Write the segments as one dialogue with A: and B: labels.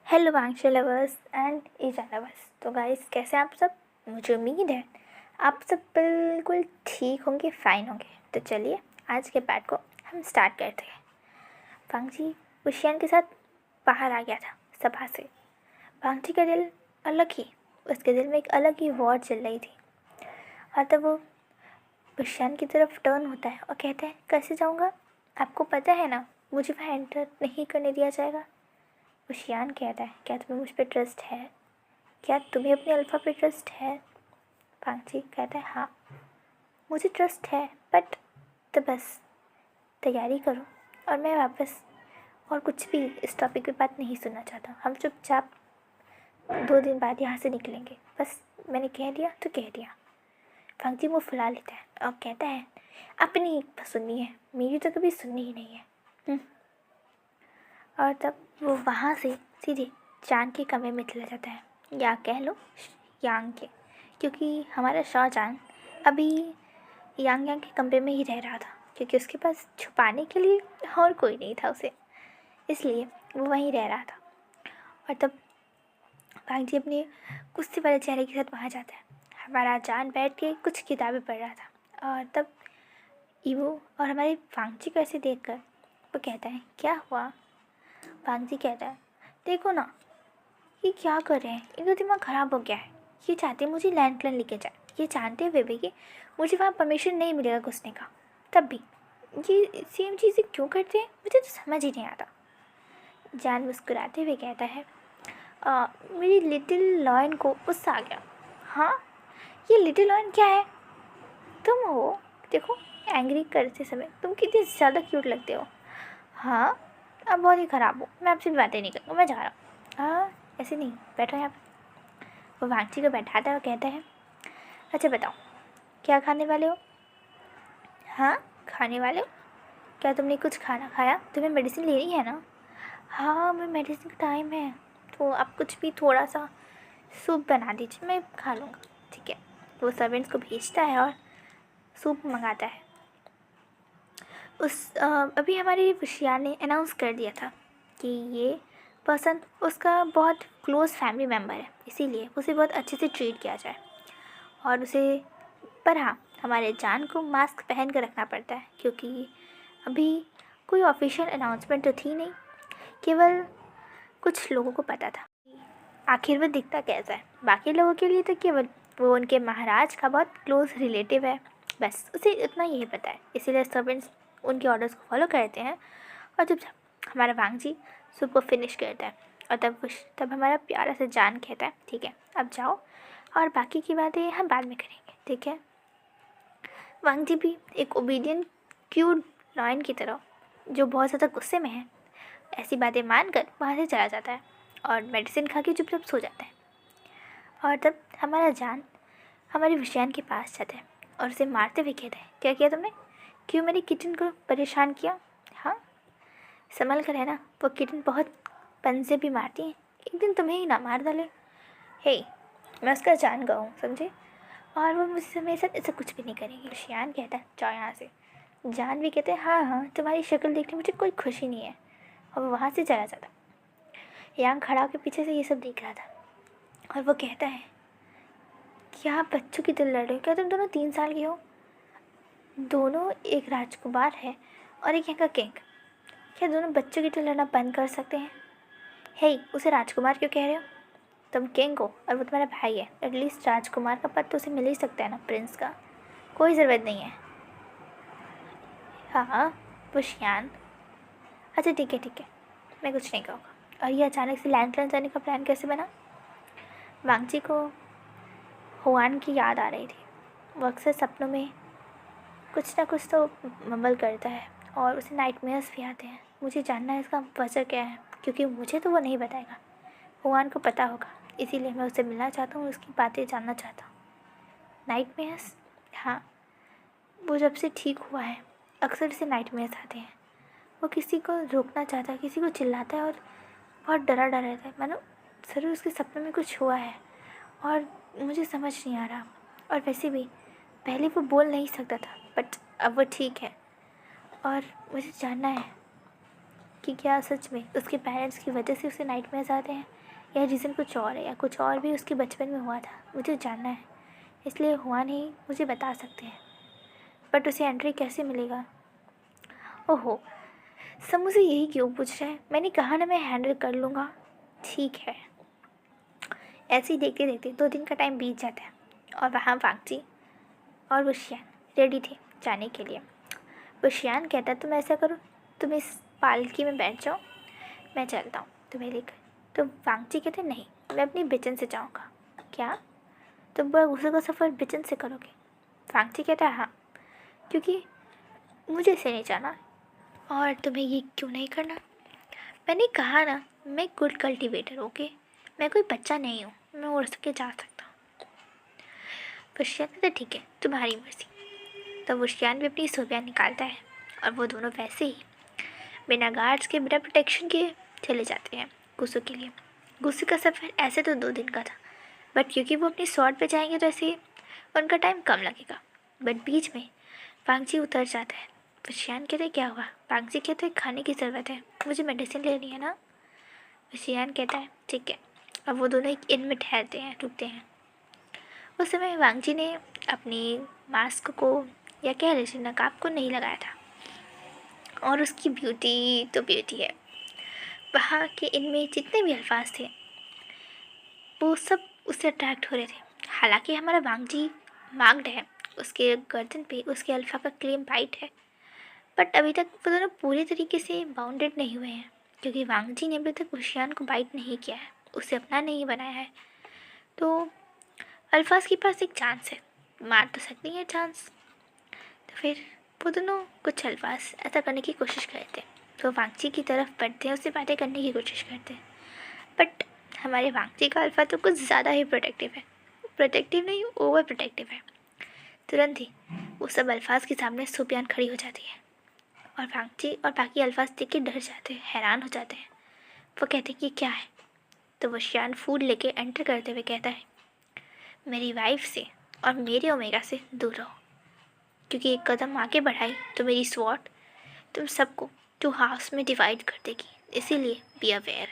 A: Hello Wangshu lovers and Eja lovers. तो guys, कैसे हैं आप सब? मुझे उम्मीद है आप सब बिल्कुल ठीक होंगे, फाइन होंगे। तो चलिए आज के पार्ट को हम स्टार्ट करते हैं। वांगजी बुशियान के साथ बाहर आ गया था सभा से। वांगजी का दिल अलग ही, उसके दिल में एक अलग ही वॉर चल रही थी। और तब वो बुशियान की तरफ टर्न होता है और कहता है, कैसे जाऊँगा? आपको पता है ना, मुझे वहाँ एंटर नहीं करने दिया जाएगा। बुशियान कहता है, क्या तुम्हें मुझ पर ट्रस्ट है? क्या तुम्हें अपने अल्फ़ा पे ट्रस्ट है? वांगजी कहता है, हाँ मुझे ट्रस्ट है, बट तो बस तैयारी करो और मैं वापस और कुछ भी इस टॉपिक पे बात नहीं सुनना चाहता। हम चुपचाप 2 दिन बाद यहाँ से निकलेंगे। बस मैंने कह दिया तो कह दिया। वांगजी मुँह फुला लेता है और कहता है, अपनी सुननी है, मेरी तो कभी सुननी ही नहीं है। और तब वो वहाँ से सीधे चांद के कमरे में चला जाता है, या कह लो यांग के, क्योंकि हमारा शाहजहां अभी यांग के कमरे में ही रह रहा था, क्योंकि उसके पास छुपाने के लिए और कोई नहीं था उसे, इसलिए वो वहीं रह रहा था। और तब वांगजी अपने गुस्से वाले चेहरे के साथ वहाँ जाता है। हमारा जान बैठ के कुछ किताबें पढ़ रहा था, और तब ईवो और हमारे वांगजी को ऐसे देख कर वो कहता है, क्या हुआ? वांगजी कहता है, देखो ना, ये क्या कर रहे हैं, इनका दिमाग ख़राब हो गया है। ये चाहते हैं मुझे लैंडक्लेन लेके जाए, ये जानते हुए भी कि मुझे वहाँ परमिशन नहीं मिलेगा घुसने का, तब भी ये सेम चीज़ें क्यों करते हैं, मुझे तो समझ ही नहीं आता। जान मुस्कुराते हुए कहता है, मेरी लिटिल लॉयन को गुस्सा आ गया। हाँ, ये लिटिल लॉयन क्या है? तुम हो, देखो एंग्री करते समय तुम कितनी ज़्यादा क्यूट लगते हो। हाँ, आप बहुत ही ख़राब हो, मैं आपसे बातें नहीं करूँगा, मैं जा रहा हूँ। हाँ ऐसे नहीं, बैठो यहाँ पर। वो वांगची को बैठाता है और कहता है, अच्छा बताओ क्या खाने वाले हो? हाँ खाने वाले हो? क्या तुमने कुछ खाना खाया? तुम्हें मेडिसिन लेनी है ना? हाँ मैं मेडिसिन का टाइम है, तो आप कुछ भी थोड़ा सा सूप बना दीजिए, मैं खा लूँगा। ठीक है। वो सर्वेंट्स को भेजता है और सूप मंगाता है। अभी हमारी बुशियान ने अनाउंस कर दिया था कि ये पर्सन उसका बहुत क्लोज़ फैमिली मेम्बर है, इसीलिए उसे बहुत अच्छे से ट्रीट किया जाए। और उसे पर हाँ, हमारे जान को मास्क पहन कर रखना पड़ता है, क्योंकि अभी कोई ऑफिशियल अनाउंसमेंट तो थी नहीं, केवल कुछ लोगों को पता था आखिर वो दिखता कैसा है। बाकी लोगों के लिए तो केवल वो उनके महाराज का बहुत क्लोज़ रिलेटिव है, बस उसे इतना यही पता है। इसीलिए सर्वेंट्स उनके ऑर्डर्स को फॉलो करते हैं। और जब हमारा वांगजी सूप को फिनिश करता है, और तब हमारा प्यारा सा जान कहता है, ठीक है अब जाओ और बाकी की बातें हम बाद में करेंगे। ठीक है। वांगजी भी एक ओबीडियंट क्यूट लॉयन की तरह, जो बहुत ज़्यादा गुस्से में है, ऐसी बातें मानकर वहाँ से चला जाता है और मेडिसिन खा के चुपचाप सो जाता है। और तब हमारा जान हमारी बुशियान के पास जाता है और उसे मारते हुए कहता है, क्या किया तुमने? क्यों मेरी किटन को परेशान किया? हाँ संभल कर है ना, वो किटन बहुत पंजे भी मारती हैं, एक दिन तुम्हें ही ना मार डाले। हे, मैं उसका जान गया हूँ, समझे? और वो मुझसे मेरे साथ ऐसा कुछ भी नहीं करेगी। बुशियान कहता है, जाओ यहाँ से। जान भी कहते हैं, हाँ हाँ तुम्हारी शक्ल देखने मुझे कोई खुशी नहीं है, और वो वहाँ से चला जाता। यांग खड़ा होकर पीछे से ये सब देख रहा था, और वो कहता है, क्या आप बच्चों की तरह लड़ रहे हो? क्या तुम दोनों 3 साल के हो? दोनों, एक राजकुमार है और एक यहाँ का किंग। क्या दोनों बच्चों की तरह लड़ना बंद कर सकते हैं? हे, उसे राजकुमार क्यों कह रहे हो? तुम किंग हो और वो तुम्हारा भाई है, एटलीस्ट राजकुमार का पद तो उसे मिल ही सकता है ना, प्रिंस का। कोई ज़रूरत नहीं है। हाँ बुशियान, अच्छा ठीक है ठीक है, मैं कुछ नहीं कहूँगा। और ये अचानक से लैंडक्लेन जाने का प्लान कैसे बना? वांगची को हुआन की याद आ रही थी। वो अक्सर सपनों में कुछ ना कुछ तो मम्बल करता है, और उसे नाइटमेयर्स भी आते हैं। मुझे जानना है इसका वजह क्या है, क्योंकि मुझे तो वो नहीं बताएगा, हुआन को पता होगा, इसीलिए मैं उससे मिलना चाहता हूँ, उसकी बातें जानना चाहता हूँ। नाइटमेयर्स? हाँ, वो जब से ठीक हुआ है अक्सर उसे नाइटमेयर्स आते हैं। वो किसी को रोकना चाहता है, किसी को चिल्लाता है और बहुत डरा डरा रहता है, मानो ज़रूर उसके सपने में कुछ हुआ है और मुझे समझ नहीं आ रहा। और वैसे भी पहले वो बोल नहीं सकता था, बट अब वो ठीक है, और मुझे जानना है कि क्या सच में उसके पेरेंट्स की वजह से उसे नाइटमेयर्स आते हैं या रीज़न कुछ और है या कुछ और भी उसके बचपन में हुआ था। मुझे जानना है, इसलिए हुआ नहीं मुझे बता सकते हैं, बट उसे एंट्री कैसे मिलेगा? ओहो, सब मुझे यही क्यों पूछ रहे हैं? मैंने कहा ना मैं हैंडल कर लूँगा। ठीक है। ऐसे ही देखते देखते 2 दिन का टाइम बीत जाता है और वहाँ वांगची और वुशियान रेडी थे जाने के लिए। वुशियान कहता तुम ऐसा करो, तुम इस पालकी में बैठ जाओ, मैं चलता हूँ तुम्हें लेकर। तो वांगची कहते नहीं, मैं अपनी बिचन से जाऊँगा। क्या? तुम पूरा गुस्से का सफ़र बिचन से करोगे? वांगची कहता हाँ, क्योंकि मुझे इसे नहीं जाना। और तुम्हें ये क्यों नहीं करना? मैंने कहा ना, मैं गुड कल्टीवेटर, ओके? मैं कोई बच्चा नहीं हूँ, मैं उड़ के जा सकता हूँ। वुशियान कहता ठीक है, तुम्हारी मर्जी। तो वुशियान भी अपनी सोबिया निकालता है और वो दोनों वैसे ही बिना गार्ड्स के, बिना प्रोटेक्शन के चले जाते हैं गुस्सू के लिए। गुस्सू का सफ़र ऐसे तो 2 दिन का था, बट क्योंकि वो अपनी स्वॉर्ड पे जाएंगे तो ऐसे उनका टाइम कम लगेगा। बट बीच में वांगची उतर जाता है। वुशियान कहते क्या हुआ? वांगची कहते खाने की ज़रूरत है, मुझे मेडिसिन लेनी है ना। वुशियान कहता है ठीक है। अब वो दोनों एक इन में ठहरते हैं, रुकते हैं। उस समय वांगची ने अपनी मास्क को या कह लीजिए नकाब को नहीं लगाया था और उसकी ब्यूटी तो ब्यूटी है। वहाँ के इनमें जितने भी अल्फाज थे वो सब उससे अट्रैक्ट हो रहे थे। हालांकि हमारा वांगजी मार्क्ड है, उसके गर्दन पे उसके अल्फ़ा का क्लेम वाइट है, बट अभी तक वो दोनों पूरी तरीके से बाउंडेड नहीं हुए हैं क्योंकि वांगजी ने अभी तक वुशियान को बाइट नहीं किया है, उसे अपना नहीं बनाया है। तो अल्फाज के पास एक चांस है, मार तो सकती है चांस। तो फिर वो दोनों कुछ अल्फाज ऐसा करने की कोशिश करते हैं, तो वांगजी की तरफ बढ़ते हैं, उससे बातें करने की कोशिश करते हैं। बट हमारे वांगची का अल्फ़ा तो कुछ ज़्यादा ही प्रोटेक्टिव है। प्रोटेक्टिव नहीं, ओवर प्रोटेक्टिव है। तुरंत ही वो सब अल्फाज के सामने सुपियान खड़ी हो जाती है और वांगची और बाकी अल्फाज देख के डर जाते हैं, हैरान हो जाते हैं। वो कहते हैं कि क्या है? तो वुशियान फूड लेके एंटर करते हुए कहता है मेरी वाइफ से और मेरे ओमेगा से दूर रहो, क्योंकि एक कदम आगे बढ़ाई तो मेरी स्वॉट तुम सबको 2 हाफ्स में डिवाइड कर देगी, इसीलिए बी अवेयर।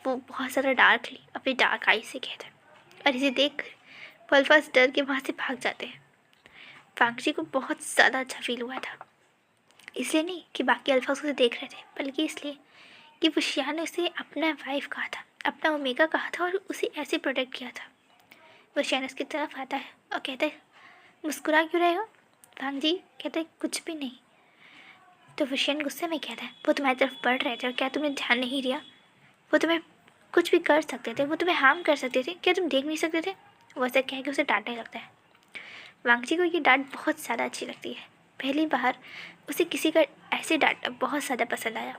A: वो बहुत ज़्यादा डार्कली अपनी डार्क आई से कहता है और इसे देख कर अल्फाज डर के वहाँ से भाग जाते हैं। वांगची को बहुत ज़्यादा अच्छा फील हुआ था, इसलिए नहीं कि बाकी अल्फाज उसे देख रहे थे, बल्कि इसलिए कि वुशियान ने उसे अपना वाइफ कहा था, अपना ओमेगा कहा था और उसे ऐसे प्रोटेक्ट किया था। वुशियान उसकी तरफ आता है और कहता है मुस्कुरा क्यों रहे हो? वांगजी कहते हैं कुछ भी नहीं। तो वुशियान गुस्से में कहता है वो तुम्हारी तरफ बढ़ रहे थे और क्या तुमने ध्यान नहीं दिया? वो तुम्हें कुछ भी कर सकते थे, वो तुम्हें हार्म कर सकते थे, क्या तुम देख नहीं सकते थे? वो ऐसा कह के उसे डांटने लगता है। वांगची को ये डांट बहुत ज़्यादा अच्छी लगती है। पहली बार उसे किसी का ऐसे डांटना बहुत ज़्यादा पसंद आया।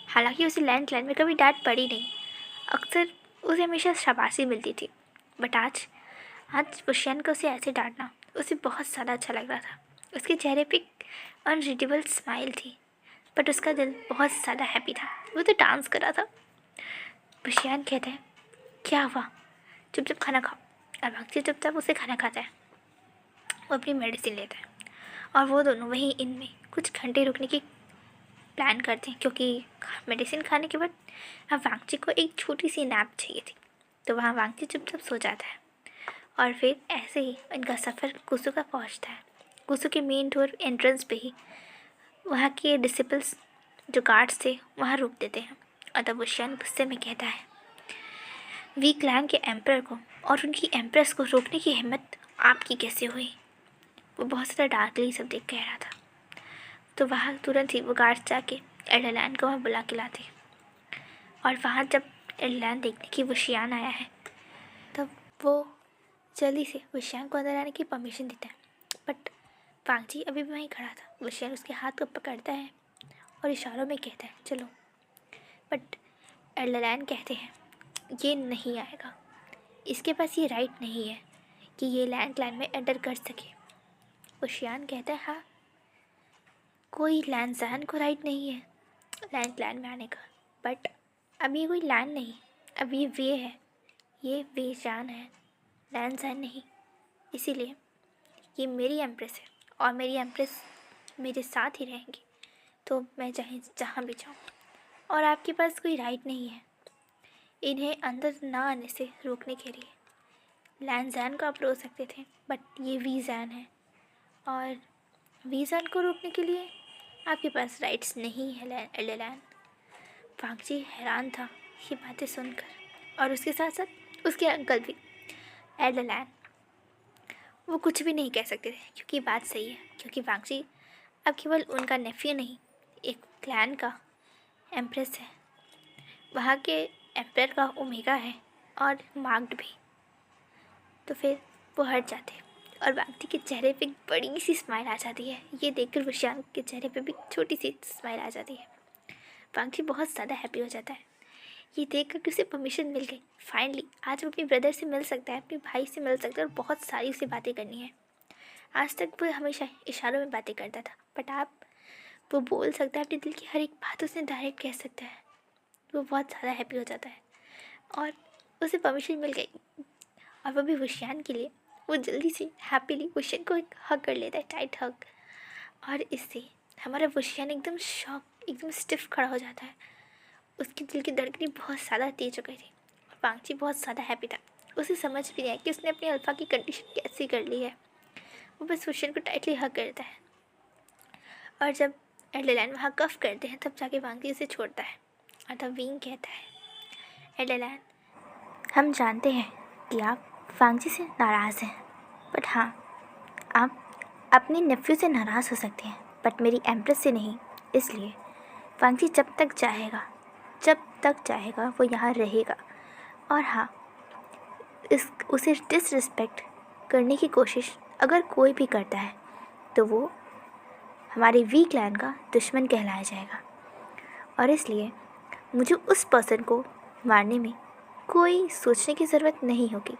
A: हालांकि उसे लैंड में कभी डांट पड़ी नहीं, अक्सर उसे हमेशा शाबाशी मिलती थी, बट आज वुशियान को उसे ऐसे डांटना उसे बहुत ज़्यादा अच्छा लग रहा था। उसके चेहरे पे अनरीडेबल स्माइल थी, बट उसका दिल बहुत ज़्यादा हैप्पी था। वो तो डांस कर रहा था। वुशियान कहते हैं क्या हुआ? चुपचाप खाना खाओ। और वांगची चुपचाप उसे खाना खाता है, वो अपनी मेडिसिन लेता है और वो दोनों वहीं इनमें कुछ घंटे रुकने की प्लान करते हैं क्योंकि मेडिसिन खाने के बाद अब वांगची को एक छोटी सी नैप चाहिए थी। तो वहाँ वांगची चुपचाप सो जाता है और फिर ऐसे ही इनका सफ़र गुस्सू का पहुँचता है। गुस्सू के मेन डोर एंट्रेंस पे ही वहाँ के डिसिपल्स जो गार्ड्स थे वहाँ रोक देते हैं और तब वुशियान गुस्से में कहता है वीक क्लैन के एम्पर को और उनकी एम्प्रेस को रोकने की हिम्मत आपकी कैसे हुई? वो बहुत ज़्यादा डार्कली सब देख कह रहा था। तो वहाँ तुरंत ही वो गार्ड्स जाके एडरलैंड को वहाँ बुला के लाते और वहाँ जब एडरलैंड देखने की वुशियान आया है तब वो जल्दी से वुशियान को अंदर आने की परमिशन देता है। बट वांगची अभी भी वहीं खड़ा था। वुशियान उसके हाथ को पकड़ता है और इशारों में कहता है चलो, बट एडरलैंड कहते हैं ये नहीं आएगा, इसके पास ये राइट नहीं है कि ये लैंड में एंटर कर सके। वुशियान कहता है हाँ, कोई लैंड को राइट नहीं है लैंड में आने का, बट अब ये कोई लैंड नहीं, अब ये वे है, ये वे जान है, लैंड नहीं। इसीलिए ये मेरी एम्प्रेस है और मेरी एम्प्रेस मेरे साथ ही रहेंगी, तो मैं चाहे जहाँ भी जाऊँ। और आपके पास कोई राइट नहीं है इन्हें अंदर ना आने से रोकने के लिए। लैन जैन को आप रोक सकते थे, बट ये वी जैन है, और वी जैन को रोकने के लिए आपके पास राइट्स नहीं है एल्डरलैन। फांगची हैरान था ये बातें सुनकर, और उसके साथ साथ उसके अंकल भी। एल्डरलैन वो कुछ भी नहीं कह सकते थे, क्योंकि बात सही है, क्योंकि फांगची अब केवल उनका नेफ्यू नहीं, एक क्लैन का एम्प्रेस है। वहाँ के एम्पर का ओमेगा है, और मार्क्ड भी। तो फिर वो हट जाते, और वांगची के चेहरे पे एक बड़ी सी स्माइल आ जाती है। ये देखकर वुशियान के चेहरे पे भी छोटी सी स्माइल आ जाती है। वांगची बहुत ज़्यादा हैप्पी हो जाता है ये देखकर कि उसे परमिशन मिल गई। फाइनली आज वो अपने ब्रदर से मिल सकता है, अपने भाई से मिल सकता है, और बहुत सारी उसे बातें करनी है। आज तक वो हमेशा इशारों में बातें करता था, बट आप वो बोल सकता है, अपने दिल की हर एक बात उसने डायरेक्ट कह सकता है। वो बहुत ज़्यादा हैप्पी हो जाता है, और उसे परमिशन मिल गई। और वो भी वुशियान के लिए वो जल्दी से हैप्पीली वुशियान को एक हग कर लेता है, टाइट हग। और इससे हमारा वुशियान एकदम शॉक, एकदम स्टिफ खड़ा हो जाता है। उसके दिल की धड़कनें बहुत ज़्यादा तेज हो गई थी, और वांगची बहुत ज़्यादा हैप्पी था। उसे समझ भी नहीं आया कि उसने अपनी अल्फा की कंडीशन कैसे कर ली है। वो बस वुशियान को टाइटली हग करता है, और जब एल्डरलैन वहाँ कफ करते हैं, तब जाके वांगची उसे छोड़ता है। और तब विंग कहता है, एल्डरलैन हम जानते हैं कि आप वांगची से नाराज़ हैं, बट हाँ, आप अपने नेफ्यू से नाराज़ हो सकते हैं, बट मेरी एम्प्रेस से नहीं। इसलिए वांगची जब तक चाहेगा वो यहाँ रहेगा। और हाँ, उसे डिसरिस्पेक्ट करने की कोशिश अगर कोई भी करता है तो वो हमारे वी क्लैन का दुश्मन कहलाया जाएगा। और इसलिए मुझे उस पर्सन को मारने में कोई सोचने की ज़रूरत नहीं होगी,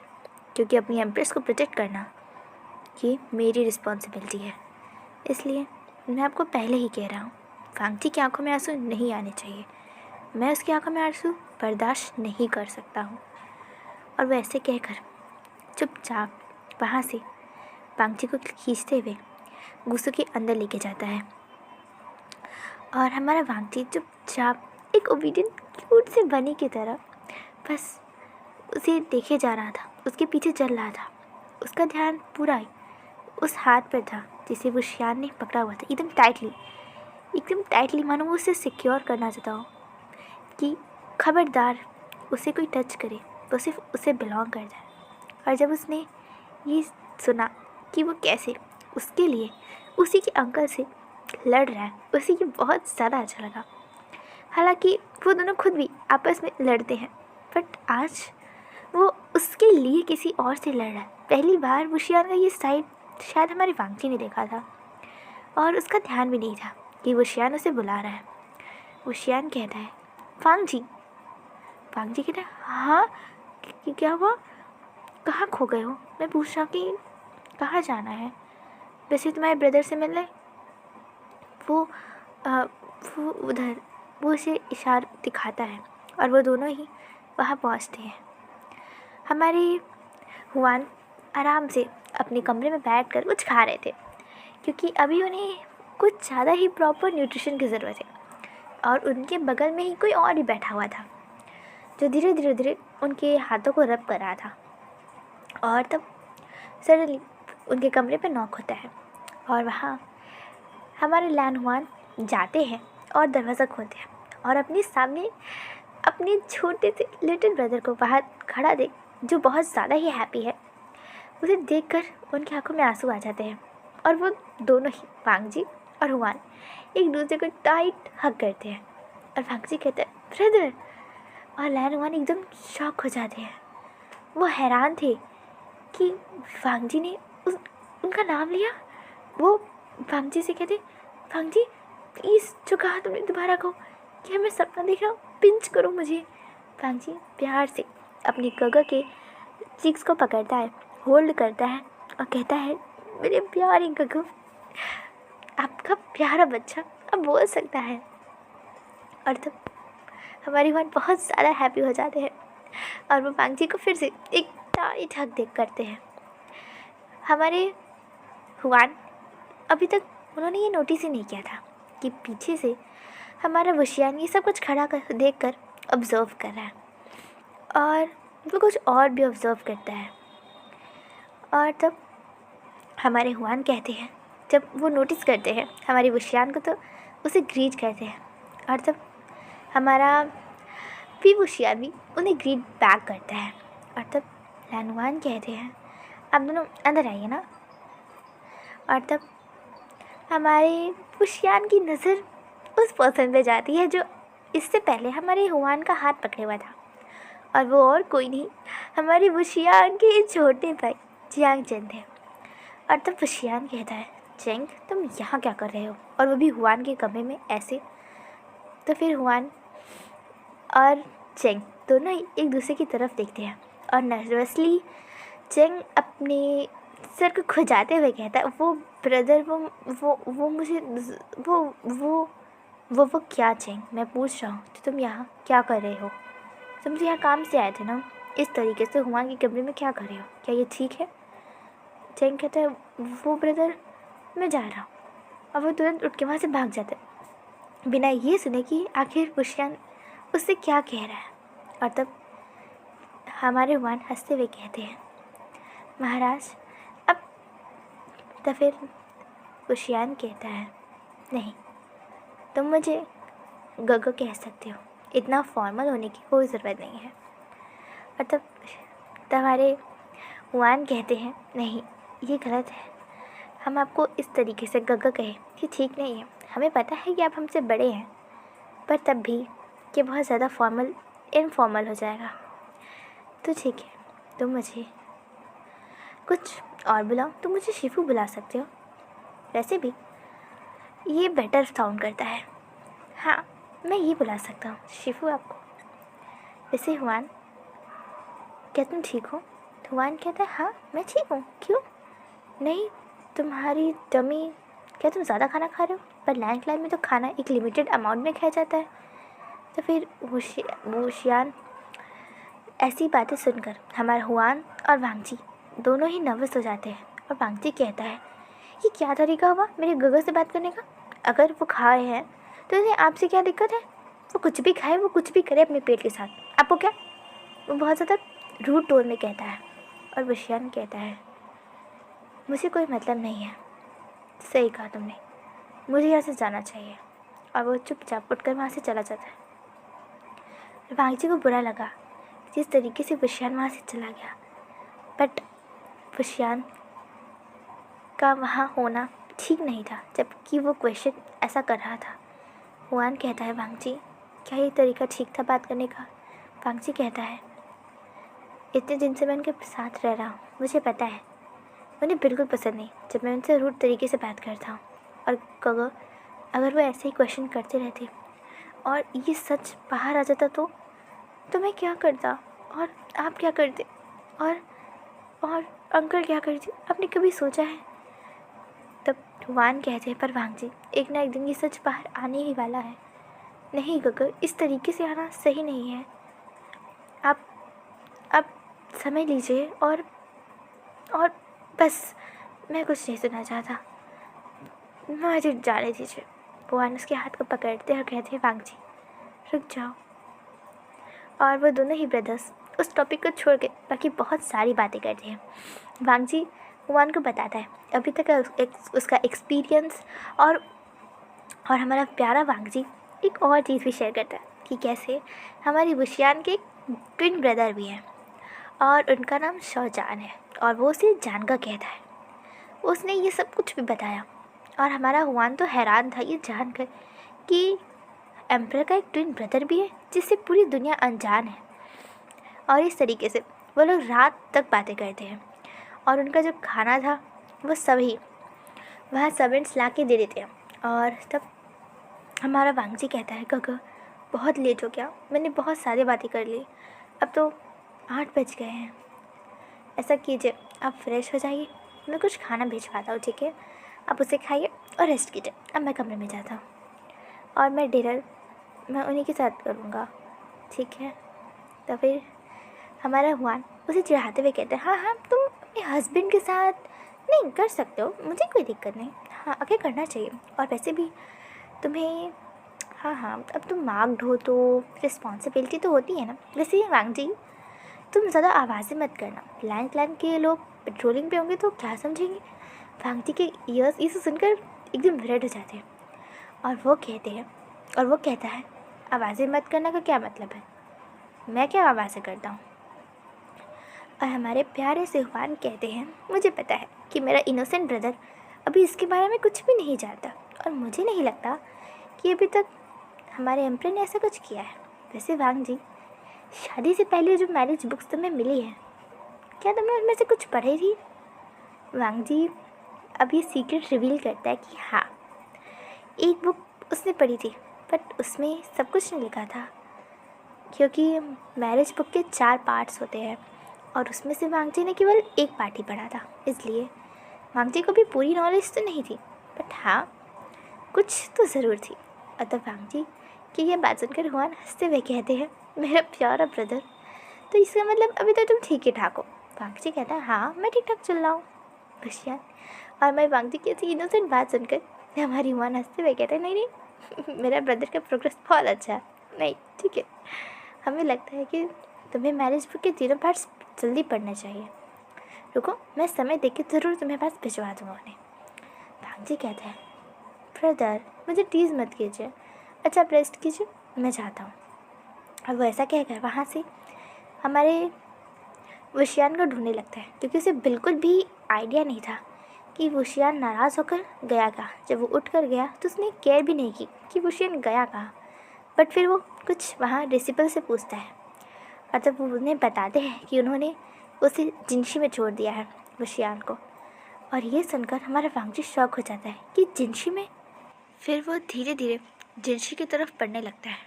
A: क्योंकि अपनी एम्प्रेस को प्रोटेक्ट करना ये मेरी रिस्पॉन्सिबिलिटी है। इसलिए मैं आपको पहले ही कह रहा हूँ, वांगची की आंखों में आंसू नहीं आने चाहिए। मैं उसकी आंखों में आंसू बर्दाश्त नहीं कर सकता हूँ। और वैसे कहकर चुपचाप वहाँ से वांगची को खींचते हुए गुस्सो के अंदर लेके जाता है। और हमारा वांगची चुपचाप एक ओबीडियंट क्यूट से बनी की तरह बस उसे देखे जा रहा था, उसके पीछे चल रहा था। उसका ध्यान पूरा उस हाथ पर था जिसे वुशियान ने पकड़ा हुआ था, एकदम टाइटली, मानो वो उसे सिक्योर करना चाहता हो कि खबरदार उसे कोई टच करे तो सिर्फ उसे बिलोंग कर जाए। और जब उसने ये सुना कि वो कैसे उसके लिए उसी के अंकल से लड़ रहा है, उसे ये बहुत ज़्यादा अच्छा लगा। हालांकि वो दोनों खुद भी आपस में लड़ते हैं, बट आज वो उसके लिए किसी और से लड़ रहा है। पहली बार वुशियान का ये साइड शायद हमारी वांगची ने देखा था, और उसका ध्यान भी नहीं था कि वुशियान उसे बुला रहा है। वुशियान कहता है, वांगची। वांगची कहता है, हाँ क्या हुआ, कहाँ खो गए हो? मैं पूछ रहा हूँ कि कहाँ जाना है? वैसे तुम्हारे ब्रदर से मिलने। वो उधर, वो उसे इशारा दिखाता है, और वो दोनों ही वहाँ पहुँचते हैं। हमारे हुआन आराम से अपने कमरे में बैठकर कुछ खा रहे थे, क्योंकि अभी उन्हें कुछ ज़्यादा ही प्रॉपर न्यूट्रिशन की ज़रूरत है। और उनके बगल में ही कोई और भी बैठा हुआ था, जो धीरे धीरे उनके हाथों को रब कर रहा था। और तब सडनली उनके कमरे पर नॉक होता है, और वहाँ हमारे लैन हुआन जाते हैं और दरवाज़ा खोलते हैं, और अपने सामने अपने छोटे से लिटिल ब्रदर को बाहर खड़ा देख, जो बहुत ज़्यादा ही हैप्पी है, उसे देखकर उनकी आंखों में आंसू आ जाते हैं। और वो दोनों ही, वांगची और हुआन, एक दूसरे को टाइट हग करते हैं। और वांगची कहते हैं, ब्रदर। और लैन हुआन एकदम शॉक हो जाते हैं। वो हैरान थे कि वांगची ने उनका नाम लिया। वो वांगची से कहते, वांगची प्लीज़ जो कहा तुमने दोबारा कहो, क्या मैं सपना देख रहा हूँ, पिंच करो मुझे। वांगची प्यार से अपनी गगा के चिक्स को पकड़ता है, होल्ड करता है, और कहता है, मेरे प्यारे गगो, आपका प्यारा बच्चा अब बोल सकता है। और तब हमारी वन बहुत ज़्यादा हैप्पी हो जाते हैं, और वो वांगची को फिर से एक टाइट हग देख करते हैं। हमारे हुआन अभी तक उन्होंने ये नोटिस ही नहीं किया था कि पीछे से हमारा वशियान ये सब कुछ खड़ा कर देख कर ऑब्ज़र्व कर रहा है और वो कुछ और भी ऑब्ज़र्व करता है। और तब हमारे हुआन कहते हैं, जब वो नोटिस करते हैं हमारी वशियान को, तो उसे ग्रीट करते हैं। और तब हमारा भी वशियान भी उन्हें ग्रीट बैक करता है। और तब लैनवान कहते हैं, आप दोनों अंदर आइए ना। और तब हमारे वशियान की नज़र उस पर्सन पे जाती है जो इससे पहले हमारे हुआन का हाथ पकड़े हुआ था, और वो और कोई नहीं, हमारी वशियान के छोटे भाई जियांग चेंग थे। और तब वशियान कहता है, चेंग तुम यहाँ क्या कर रहे हो, और वो भी हुआन के कमरे में ऐसे। तो फिर हुआन और चेंग दोनों एक दूसरे की तरफ देखते हैं और नर्वसली चेंग अपने सर को खुजाते हुए कहता है, वो ब्रदर वो मुझे वो क्या चेंग, मैं पूछ रहा हूँ तो तुम यहाँ क्या कर रहे हो? तुम तो यहाँ काम से आए थे ना, इस तरीके से हुआन के कमरे में क्या कर रहे हो? क्या ये ठीक है? चेंग कहता है, वो ब्रदर मैं जा रहा हूँ, और वो तुरंत उठ के वहाँ से भाग जाता है बिना ये सुने कि आखिर वशियान उससे क्या कह रहा है। और तब हमारे हुआन हंसते हुए कहते हैं, महाराज अब। तो फिर वशियान कहता है, नहीं तुम मुझे गगो कह सकते हो, इतना फॉर्मल होने की कोई ज़रूरत नहीं है। और तब हमारे हुआन कहते हैं, नहीं ये गलत है, हम आपको इस तरीके से गगो कहें कि ठीक नहीं है। हमें पता है कि आप हमसे बड़े हैं, पर तब भी ये बहुत ज़्यादा फॉर्मल इनफॉर्मल हो जाएगा। तो ठीक है, तुम मुझे कुछ और बुलाओ, तुम मुझे शिफू बुला सकते हो, वैसे भी ये बेटर साउंड करता है। हाँ मैं ये बुला सकता हूँ शिफू आपको। वैसे हुआन, क्या तुम ठीक हो? तो हुआन कहता है, हाँ मैं ठीक हूँ, क्यों? नहीं तुम्हारी टमी, क्या तुम ज़्यादा खाना खा रहे हो? पर लैंड क्लाइम में तो खाना एक लिमिटेड अमाउंट में खाया जाता है। तो फिर वशियान ऐसी बातें सुनकर हमारा हुआन और वांगजी दोनों ही नर्वस हो जाते हैं। और वांगजी कहता है, ये क्या तरीका हुआ मेरे गगो से बात करने का? अगर वो खाए हैं तो इन्हें आपसे क्या दिक्कत है? वो कुछ भी खाए, वो कुछ भी करे अपने पेट के साथ, आपको क्या? वो बहुत ज़्यादा रूड टोन में कहता है। और वशियान कहता है, मुझे कोई मतलब नहीं है। सही कहा तुमने, मुझे यहाँ से जाना चाहिए। और वो चुपचाप उठकर वहाँ से चला जाता है। वांगजी को बुरा लगा जिस तरीके से वशियान वहाँ से चला गया, बट वशियान का वहाँ होना ठीक नहीं था, जबकि वो क्वेश्चन ऐसा कर रहा था। हुआन कहता है, वांगजी क्या ये तरीका ठीक था बात करने का? वांगजी कहता है, इतने दिन से मैं उनके साथ रह रहा हूँ, मुझे पता है उन्हें बिल्कुल पसंद नहीं जब मैं उनसे रूड तरीके से बात करता हूँ। और गगो अगर वो ऐसे ही क्वेश्चन करते रहते और ये सच बाहर आ जाता तो मैं क्या करता, और आप क्या करते, और अंकल क्या करते? आपने कभी सोचा है? तब हुआन कहते हैं, पर वांगजी एक ना एक दिन ये सच बाहर आने ही वाला है। नहीं गगो, इस तरीके से आना सही नहीं है। आप समझ लीजिए। और बस मैं कुछ नहीं सुनना चाहता, मुझे जाने दीजिए। हुआन उसके हाथ को पकड़ते और कहते हैं, वांगजी रुक जाओ। और वो दोनों ही ब्रदर्स उस टॉपिक को छोड़ के बाकी बहुत सारी बातें करते हैं। वांगजी हुआन को बताता है अभी तक उसका एक्सपीरियंस, और हमारा प्यारा वांगजी एक और चीज़ भी शेयर करता है कि कैसे हमारी वशियान के ट्विन ब्रदर भी हैं और उनका नाम शौजान है, और वो उसे जान का कहता है। उसने ये सब कुछ भी बताया, और हमारा हुआन तो हैरान था ये जानकर कि एम्परर का एक ट्विन ब्रदर भी है जिससे पूरी दुनिया अनजान है। और इस तरीके से वो लोग रात तक बातें करते हैं, और उनका जो खाना था वो सभी वहाँ सर्वेंट्स ला के दे देते हैं। और तब हमारा वांगजी कहता है, गगो बहुत लेट हो गया, मैंने बहुत सारी बातें कर ली, अब तो 8 बज गए हैं। ऐसा कीजिए, आप फ्रेश हो जाइए, मैं कुछ खाना भिजवाता हूँ, ठीक है? आप उसे खाइए और रेस्ट कीजिए। अब मैं कमरे में जाता हूँ, और मैं डिनर मैं उन्हीं के साथ करूँगा, ठीक है? तो फिर हमारा हुआन उसे चिढ़ाते हुए कहते हैं, हाँ तुम अपने हस्बैंड के साथ नहीं कर सकते हो, मुझे कोई दिक्कत नहीं, हाँ आगे करना चाहिए। और वैसे भी तुम्हें हाँ हाँ, अब तुम मार्क्ड हो तो रिस्पॉन्सिबिलिटी तो होती है ना। वैसे ही वांग जी, तुम ज़्यादा आवाज़ें मत करना, लैंड क्लैन के लोग पेट्रोलिंग पे होंगे तो क्या समझेंगे। वांग जी के ईयर्स इसे सुनकर एकदम रेड हो जाते हैं और वो कहता है आवाज़ें मत करने का क्या मतलब है, मैं क्या आवाज़ें करता हूँ। और हमारे प्यारे से हुआन कहते हैं मुझे पता है कि मेरा इनोसेंट ब्रदर अभी इसके बारे में कुछ भी नहीं जानता और मुझे नहीं लगता कि अभी तक हमारे एम्पर ने ऐसा कुछ किया है। वैसे वांग जी, शादी से पहले जो मैरिज बुक्स तुम्हें मिली हैं, क्या तुमने उनमें से कुछ पढ़ी थी। वांग जी अब ये सीक्रेट रिवील करता है कि हाँ, एक बुक उसने पढ़ी थी बट उसमें सब कुछ नहीं लिखा था, क्योंकि मैरिज बुक के 4 पार्ट्स होते हैं और उसमें से वांग जी ने केवल एक पार्ट ही पढ़ा था, इसलिए वांग जी को भी पूरी नॉलेज तो नहीं थी, बट हाँ कुछ तो ज़रूर थी। अतः वांग जी की यह बात सुनकर हुआन हंसते हुए कहते हैं मेरा प्यारा ब्रदर, तो इसका मतलब अभी तो तुम ठीक ही ठाक हो। वांग जी कहता है हाँ, मैं ठीक ठाक चल रहा हूँ खुशियाँ। और मैं वांग जी की ऐसी इनोसेंट बात सुनकर हमारी हुआन हंसते हुए कहते हैं नहीं नहीं मेरा ब्रदर का प्रोग्रेस बहुत अच्छा है, नहीं ठीक है, हमें लगता है कि तुम्हें मैरिज बुक के 3 पार्ट्स जल्दी पढ़ना चाहिए। रुको, मैं समय देख के ज़रूर तुम्हें पास भिजवा दूँगा उन्हें। वांग जी कहते हैं ब्रदर मुझे टीज़ मत कीजिए, अच्छा आप रेस्ट कीजिए, मैं जाता हूँ। और वो ऐसा कहकर वहाँ से हमारे वशियान को ढूंढने लगता है, क्योंकि उसे बिल्कुल भी आइडिया नहीं था कि वशियान नाराज़ होकर गया कहाँ। जब वो उठ कर गया तो उसने केयर भी नहीं की कि वशियान गया कहाँ, बट फिर वो कुछ वहाँ डिसिपल से पूछता है और तब वो उन्हें बताते हैं कि उन्होंने उसे जिनशी में छोड़ दिया है वशियान को। और ये सुनकर हमारा वांग जी शॉक हो जाता है कि जिनशी में। फिर वो धीरे धीरे जिनशी की तरफ पढ़ने लगता है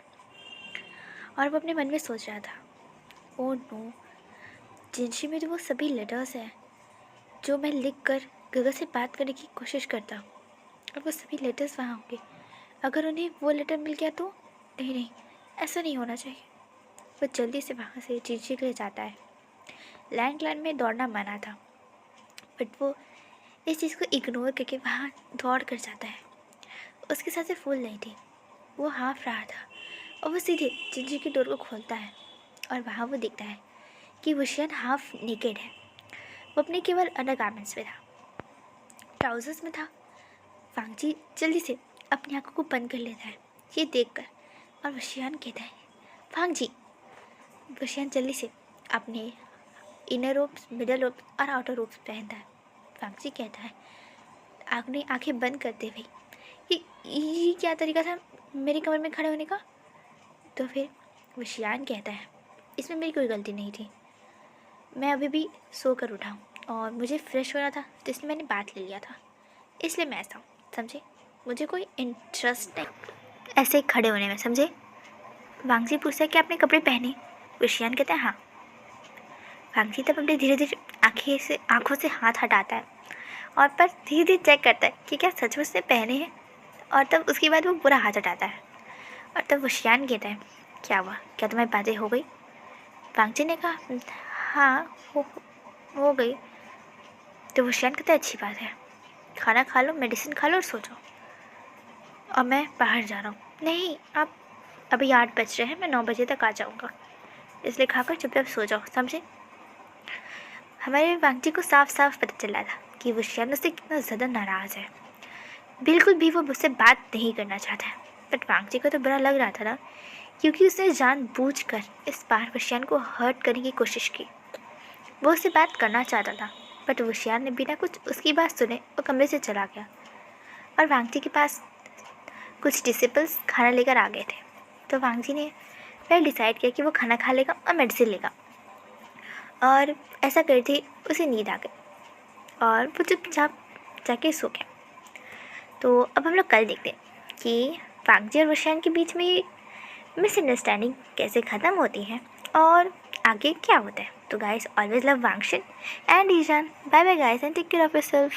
A: और वो अपने मन में सोच रहा था ओ नो, जिनशी में तो वो सभी लेटर्स हैं जो मैं लिख कर गगन से बात करने की कोशिश करता हूँ, और वो सभी लेटर्स वहाँ होंगे। अगर उन्हें वो लेटर मिल गया तो नहीं नहीं, ऐसा नहीं होना चाहिए। वो जल्दी से वहाँ से जिनशी के लिए जाता है। लैंड में दौड़ना मना था, बट वो इस चीज़ को इग्नोर करके वहाँ दौड़ कर जाता है। उसके साथ से फूल नहीं थी, वो हाँफ रहा था और वो सीधे जिंजी की डोर को खोलता है और वहाँ वो देखता है कि वशियन हाफ नेकेड है। वो अपने केवल अंडर गारमेंट्स में था, ट्राउजर्स में था। वांग जी जल्दी से अपनी आंखों को बंद कर लेता है ये देखकर, और वशियन कहता है वांग जी। वशियन जल्दी से अपने इनर रोब्स, मिडल रोब्स और आउटर रोब्स पहनता है। वांग जी कहता है आपने आंखें बंद करते हुए ये क्या तरीका था मेरे कमर में खड़े होने का। तो फिर वशियान कहता है इसमें मेरी कोई गलती नहीं थी, मैं अभी भी सो कर उठा हूँ और मुझे फ्रेश होना था तो इसलिए मैंने बात ले लिया था, इसलिए मैं ऐसा हूँ, समझे। मुझे कोई इंटरेस्ट नहीं ऐसे खड़े होने में, समझे। वांग जी पूछता है कि आपने कपड़े पहने। वशियान कहता है हाँ। वांग जी तब अपने धीरे धीरे आँखों से हाथ हटाता है और पर धीरे धीरे चेक करता है कि क्या सचमुच से पहने हैं, और तब उसके बाद वो पूरा हाथ हटाता है। और तब वशियान कहता है क्या हुआ, क्या तुम्हारी बातें हो गई। वांग जी ने कहा हाँ हो गई। तो वशियान कहता है अच्छी बात है, खाना खा लो, मेडिसिन खा लो और सो जाओ, और मैं बाहर जा रहा हूँ। नहीं, आप अभी 8 बज रहे हैं, मैं 9 बजे तक आ जाऊँगा, इसलिए खाकर चुपचाप सो जाओ, समझे। हमारे वांग जी को साफ साफ पता चला था कि वशियान उससे कितना ज़्यादा नाराज़ है, बिल्कुल भी वो मुझसे बात नहीं करना चाहता है। बट वांग जी को तो बुरा लग रहा था ना, क्योंकि उसने जानबूझकर इस बार वशियान को हर्ट करने की कोशिश की। वो उससे बात करना चाहता था, बट वशियान ने बिना कुछ उसकी बात सुने वो कमरे से चला गया। और वांग जी के पास कुछ डिसिपल्स खाना लेकर आ गए थे, तो वांग जी ने फिर डिसाइड किया कि वो खाना खा लेगा और मेडिसिन लेगा, और ऐसा करते उसे नींद आ गई और वो चुपचाप जाके सो गया। तो अब हम लोग कल देखते हैं कि वांग जी और वशियान के बीच में मिसअंडरस्टैंडिंग कैसे ख़त्म होती है और आगे क्या होता है। तो guys, always love Wangshan and Ishan. Bye bye guys and take care of yourself.